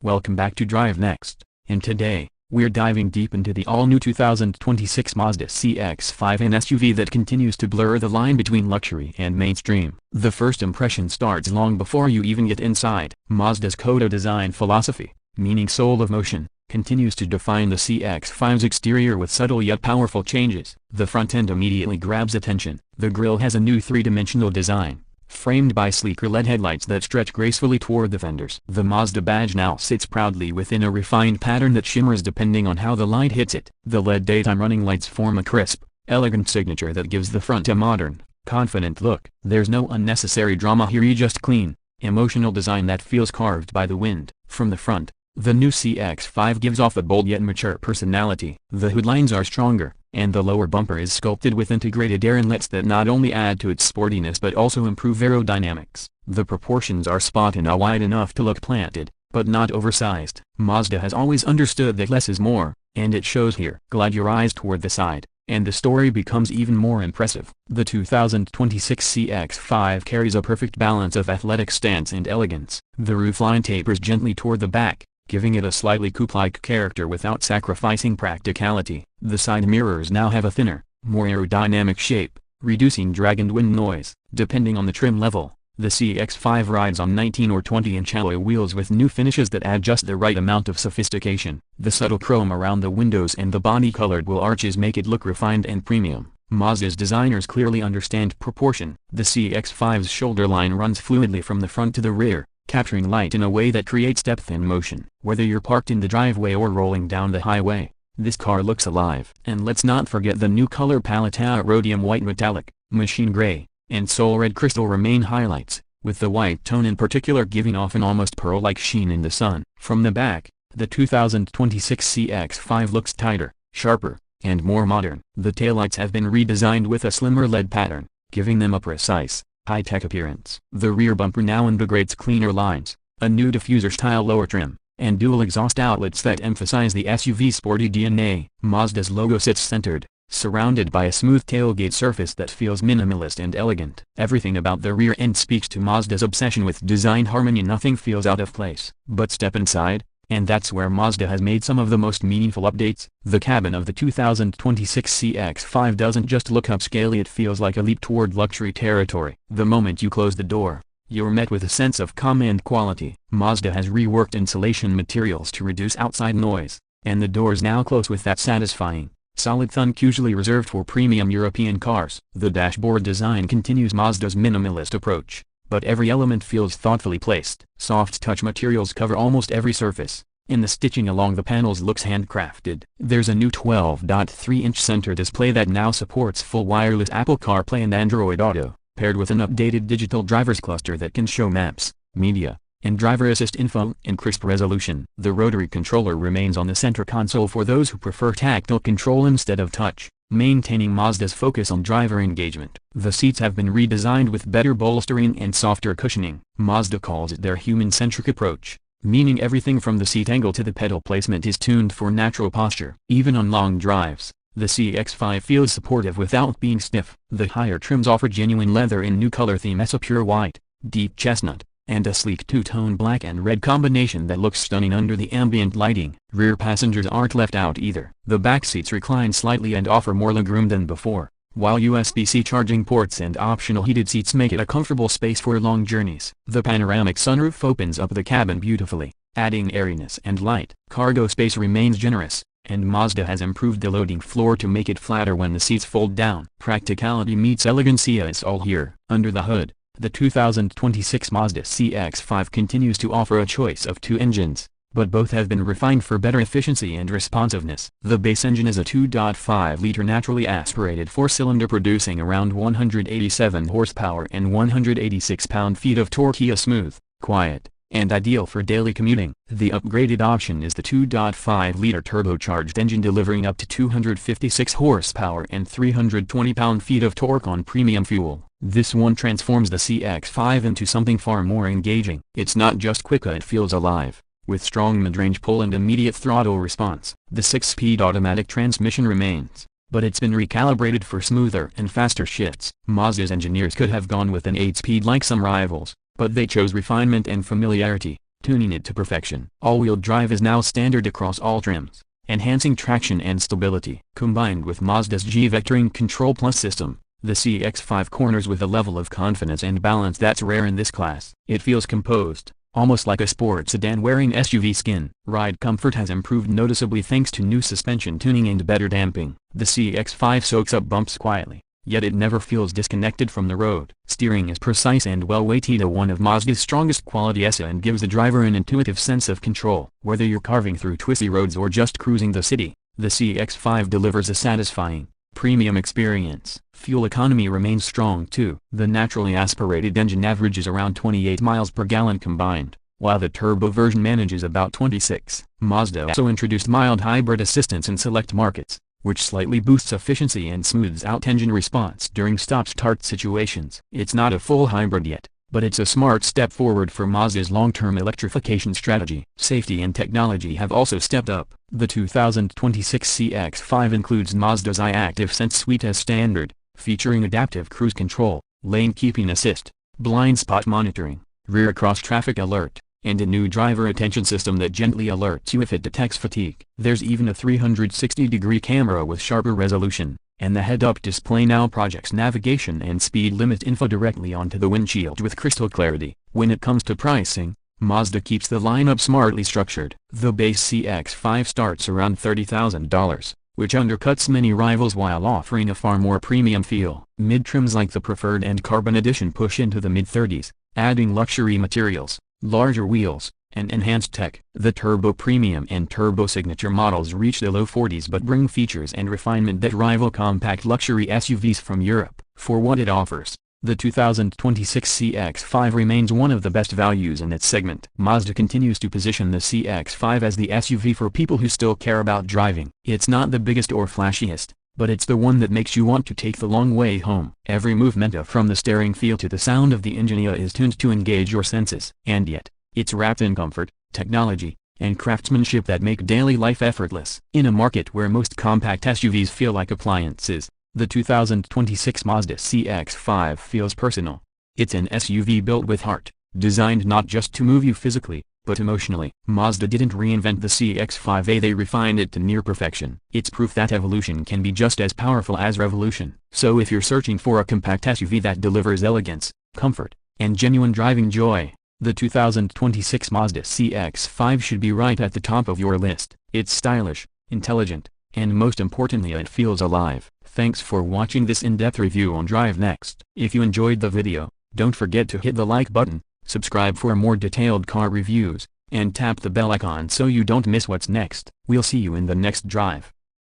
Welcome back to Drive Next, and today, we're diving deep into the all-new 2026 Mazda CX-5, an SUV that continues to blur the line between luxury and mainstream. The first impression starts long before you even get inside. Mazda's Kodo design philosophy, meaning soul of motion, continues to define the CX-5's exterior with subtle yet powerful changes. The front end immediately grabs attention. The grille has a new three-dimensional design, framed by sleeker LED headlights that stretch gracefully toward the fenders. The Mazda badge now sits proudly within a refined pattern that shimmers depending on how the light hits it. The LED daytime running lights form a crisp, elegant signature that gives the front a modern, confident look. There's no unnecessary drama here, just clean, emotional design that feels carved by the wind. From the front, the new CX-5 gives off a bold yet mature personality. The hood lines are stronger, and the lower bumper is sculpted with integrated air inlets that not only add to its sportiness but also improve aerodynamics. The proportions are spot on, wide enough to look planted, but not oversized. Mazda has always understood that less is more, and it shows here. Glide your eyes toward the side, and the story becomes even more impressive. The 2026 CX-5 carries a perfect balance of athletic stance and elegance. The roofline tapers gently toward the back, giving it a slightly coupe-like character without sacrificing practicality. The side mirrors now have a thinner, more aerodynamic shape, reducing drag and wind noise. Depending on the trim level, the CX-5 rides on 19 or 20-inch alloy wheels with new finishes that add just the right amount of sophistication. The subtle chrome around the windows and the body-colored wheel arches make it look refined and premium. Mazda's designers clearly understand proportion. The CX-5's shoulder line runs fluidly from the front to the rear, capturing light in a way that creates depth and motion. Whether you're parked in the driveway or rolling down the highway, this car looks alive. And let's not forget the new color palette. Rhodium white metallic, machine gray, and soul red crystal remain highlights, with the white tone in particular giving off an almost pearl-like sheen in the sun. From the back, the 2026 CX-5 looks tighter, sharper, and more modern. The taillights have been redesigned with a slimmer LED pattern, giving them a precise, high-tech appearance. The rear bumper now integrates cleaner lines, a new diffuser-style lower trim, and dual exhaust outlets that emphasize the SUV's sporty DNA. Mazda's logo sits centered, surrounded by a smooth tailgate surface that feels minimalist and elegant. Everything about the rear end speaks to Mazda's obsession with design harmony. Nothing feels out of place. But step inside, and that's where Mazda has made some of the most meaningful updates. The cabin of the 2026 CX-5 doesn't just look upscale, it feels like a leap toward luxury territory. The moment you close the door, you're met with a sense of calm and quality. Mazda has reworked insulation materials to reduce outside noise, and the doors now close with that satisfying, solid thunk usually reserved for premium European cars. The dashboard design continues Mazda's minimalist approach, but every element feels thoughtfully placed. Soft touch materials cover almost every surface, and the stitching along the panels looks handcrafted. There's a new 12.3-inch center display that now supports full wireless Apple CarPlay and Android Auto, paired with an updated digital driver's cluster that can show maps, media, and driver assist info in crisp resolution. The rotary controller remains on the center console for those who prefer tactile control instead of touch, maintaining Mazda's focus on driver engagement. The seats have been redesigned with better bolstering and softer cushioning. Mazda calls it their human-centric approach, meaning everything from the seat angle to the pedal placement is tuned for natural posture. Even on long drives, the CX-5 feels supportive without being stiff. The higher trims offer genuine leather in new color themes: a pure white, deep chestnut, and a sleek two-tone black and red combination that looks stunning under the ambient lighting. Rear passengers aren't left out either. The back seats recline slightly and offer more legroom than before, while USB-C charging ports and optional heated seats make it a comfortable space for long journeys. The panoramic sunroof opens up the cabin beautifully, adding airiness and light. Cargo space remains generous, and Mazda has improved the loading floor to make it flatter when the seats fold down. Practicality meets elegancy is all here. Under the hood, the 2026 Mazda CX-5 continues to offer a choice of two engines, but both have been refined for better efficiency and responsiveness. The base engine is a 2.5-liter naturally aspirated four-cylinder producing around 187 horsepower and 186 pound-feet of torque. Smooth, quiet, and ideal for daily commuting. The upgraded option is the 2.5-liter turbocharged engine delivering up to 256 horsepower and 320 pound-feet of torque on premium fuel. This one transforms the CX-5 into something far more engaging. It's not just quick, it feels alive, with strong mid-range pull and immediate throttle response. The 6-speed automatic transmission remains, but it's been recalibrated for smoother and faster shifts. Mazda's engineers could have gone with an 8-speed like some rivals, but they chose refinement and familiarity, tuning it to perfection. All-wheel drive is now standard across all trims, enhancing traction and stability. Combined with Mazda's G-Vectoring Control Plus system, the CX-5 corners with a level of confidence and balance that's rare in this class. It feels composed, almost like a sports sedan wearing SUV skin. Ride comfort has improved noticeably thanks to new suspension tuning and better damping. The CX-5 soaks up bumps quietly, yet it never feels disconnected from the road. Steering is precise and well-weighted, one of Mazda's strongest qualities, and gives the driver an intuitive sense of control. Whether you're carving through twisty roads or just cruising the city, the CX-5 delivers a satisfying, premium experience. Fuel economy remains strong too. The naturally aspirated engine averages around 28 miles per gallon combined, while the turbo version manages about 26. Mazda also introduced mild hybrid assistance in select markets, which slightly boosts efficiency and smooths out engine response during stop-start situations. It's not a full hybrid yet, but it's a smart step forward for Mazda's long-term electrification strategy. Safety and technology have also stepped up. The 2026 CX-5 includes Mazda's iActive Sense suite as standard, featuring adaptive cruise control, lane keeping assist, blind spot monitoring, rear cross-traffic alert, and a new driver attention system that gently alerts you if it detects fatigue. There's even a 360-degree camera with sharper resolution, and the head-up display now projects navigation and speed limit info directly onto the windshield with crystal clarity. When it comes to pricing, Mazda keeps the lineup smartly structured. The base CX-5 starts around $30,000, which undercuts many rivals while offering a far more premium feel. Mid-trims like the Preferred and Carbon Edition push into the mid-30s, adding luxury materials, larger wheels, and enhanced tech. The Turbo Premium and Turbo Signature models reach the low 40s but bring features and refinement that rival compact luxury SUVs from Europe. For what it offers, the 2026 CX-5 remains one of the best values in its segment. Mazda continues to position the CX-5 as the SUV for people who still care about driving. It's not the biggest or flashiest, but it's the one that makes you want to take the long way home. Every movement from the steering feel to the sound of the engine is tuned to engage your senses. And yet, it's wrapped in comfort, technology, and craftsmanship that make daily life effortless. In a market where most compact SUVs feel like appliances, the 2026 Mazda CX-5 feels personal. It's an SUV built with heart, designed not just to move you physically, but emotionally. Mazda didn't reinvent the CX-5, they refined it to near perfection. It's proof that evolution can be just as powerful as revolution. So if you're searching for a compact SUV that delivers elegance, comfort, and genuine driving joy, the 2026 Mazda CX-5 should be right at the top of your list. It's stylish, intelligent, and most importantly it feels alive. Thanks for watching this in-depth review on Drive Next. If you enjoyed the video, don't forget to hit the like button, subscribe for more detailed car reviews, and tap the bell icon so you don't miss what's next. We'll see you in the next drive.